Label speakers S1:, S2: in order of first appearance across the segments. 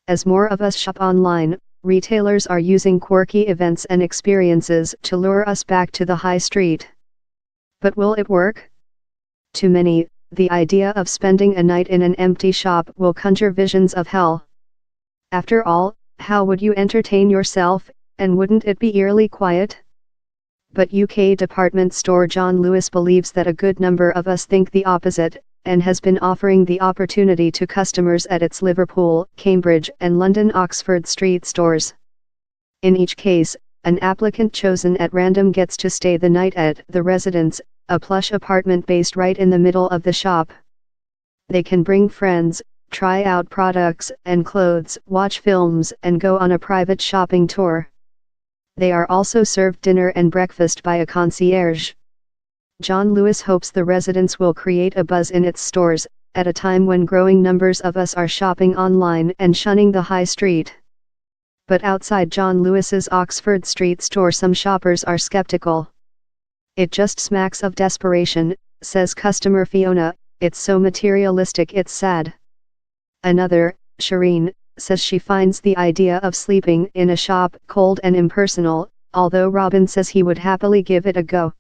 S1: As more of us shop online, retailers are using quirky events and experiences to lure us back to the high street. But will it work? To many, the idea of spending a night in an empty shop will conjure visions of hell. After all, how would you entertain yourself, and wouldn't it be eerily quiet? But UK department store John Lewis believes that a good number of us think the opposite, and has been offering the opportunity to customers at its Liverpool, Cambridge and London Oxford Street stores. In each case, an applicant chosen at random gets to stay the night at the residence, a plush apartment based right in the middle of the shop. They can bring friends, try out products and clothes, watch films and go on a private shopping tour. They are also served dinner and breakfast by a concierge. John Lewis hopes the residence will create a buzz in its stores, at a time when growing numbers of us are shopping online and shunning the high street. But outside John Lewis's Oxford Street store, some shoppers are skeptical. "It just smacks of desperation," says customer Fiona, "it's so materialistic it's sad." Another, Shireen, says she finds the idea of sleeping in a shop cold and impersonal, although Robin says he would happily give it a go.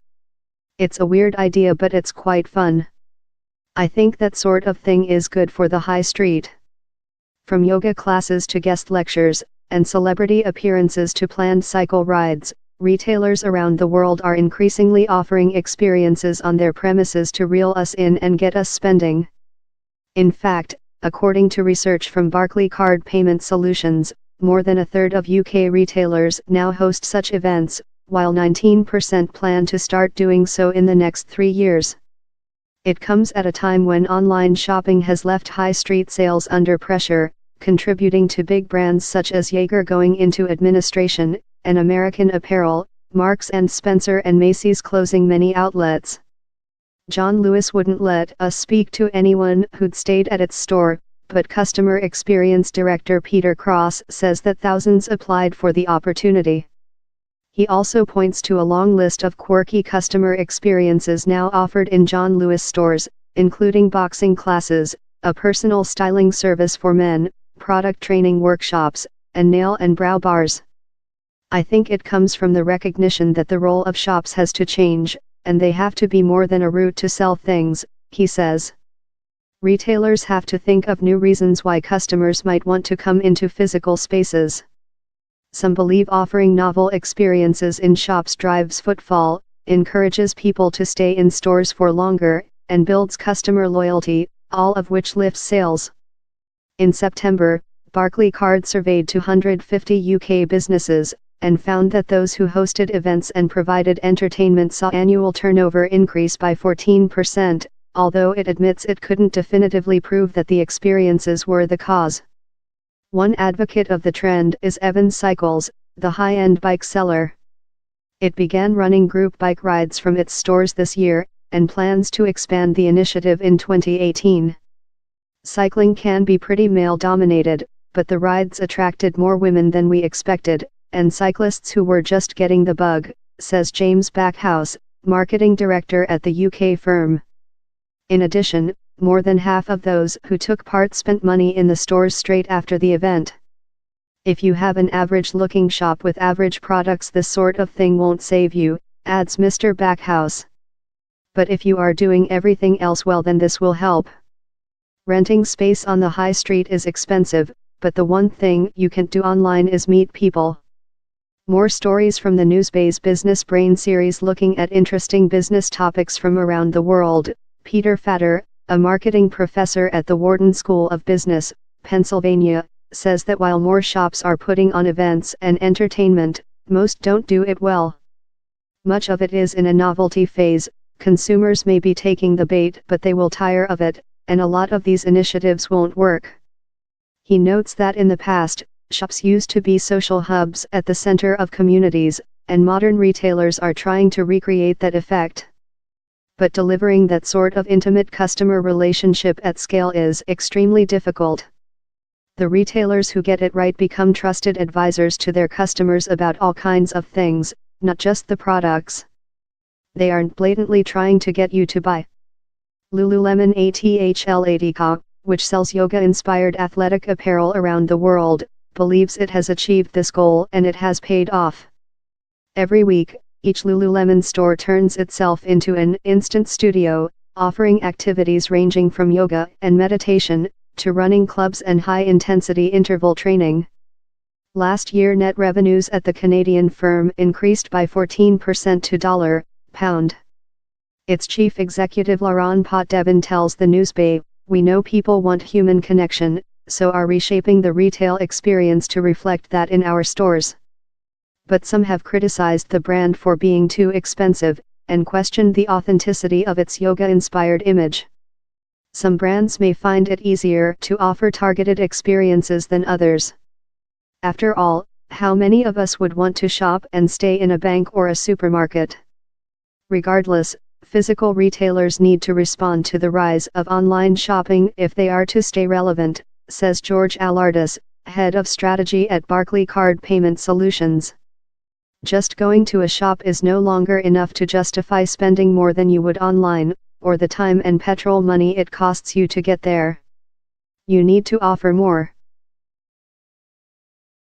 S1: "It's a weird idea, but it's quite fun. I think that sort of thing is good for the high street." From yoga classes to guest lectures, and celebrity appearances to planned cycle rides, retailers around the world are increasingly offering experiences on their premises to reel us in and get us spending. In fact, according to research from Barclays Card Payment Solutions, more than a third of UK retailers now host such events, while 19% plan to start doing so in the next 3 years. It comes at a time when online shopping has left high street sales under pressure, contributing to big brands such as Jaeger going into administration, and American Apparel, Marks & Spencer and Macy's closing many outlets. John Lewis wouldn't let us speak to anyone who'd stayed at its store, but Customer Experience Director Peter Cross says that thousands applied for the opportunity. He also points to a long list of quirky customer experiences now offered in John Lewis stores, including boxing classes, a personal styling service for men, product training workshops, and nail and brow bars. "I think it comes from the recognition that the role of shops has to change, and they have to be more than a route to sell things," he says. Retailers have to think of new reasons why customers might want to come into physical spaces. Some believe offering novel experiences in shops drives footfall, encourages people to stay in stores for longer, and builds customer loyalty, all of which lifts sales. In September, Barclays Card surveyed 250 UK businesses, and found that those who hosted events and provided entertainment saw annual turnover increase by 14%, although it admits it couldn't definitively prove that the experiences were the cause. One advocate of the trend is Evans Cycles, the high-end bike seller. It began running group bike rides from its stores this year, and plans to expand the initiative in 2018. Cycling can be pretty male-dominated, but the rides attracted more women than we expected, and cyclists who were just getting the bug, says James Backhouse, marketing director at the UK firm. In addition, more than half of those who took part spent money in the stores straight after the event. "If you have an average-looking shop with average products, this sort of thing won't save you," adds Mr. Backhouse. "But if you are doing everything else well, then this will help." Renting space on the high street is expensive, but the one thing you can't do online is meet people. More stories from the Newsbay's Business Brain series looking at interesting business topics from around the world. Peter Fatter, a marketing professor at the Wharton School of Business, Pennsylvania, says that while more shops are putting on events and entertainment, most don't do it well. Much of it is in a novelty phase. Consumers may be taking the bait, but they will tire of it, and a lot of these initiatives won't work. He notes that in the past, shops used to be social hubs at the center of communities, and modern retailers are trying to recreate that effect. But delivering that sort of intimate customer relationship at scale is extremely difficult. The retailers who get it right become trusted advisors to their customers about all kinds of things, not just the products. They aren't blatantly trying to get you to buy Lululemon ATHLADCA, which sells yoga-inspired athletic apparel around the world, believes it has achieved this goal and it has paid off. Every week, each Lululemon store turns itself into an instant studio, offering activities ranging from yoga and meditation, to running clubs and high-intensity interval training. Last year net revenues at the Canadian firm increased by 14% to £. Its chief executive Laurent Potvin tells the Newsbay, "We know people want human connection, so are reshaping the retail experience to reflect that in our stores." But some have criticized the brand for being too expensive, and questioned the authenticity of its yoga-inspired image. Some brands may find it easier to offer targeted experiences than others. After all, how many of us would want to shop and stay in a bank or a supermarket? Regardless, physical retailers need to respond to the rise of online shopping if they are to stay relevant, says George Alardis, head of strategy at Barclays Card Payment Solutions. Just going to a shop is no longer enough to justify spending more than you would online, or the time and petrol money it costs you to get there. You need to offer more.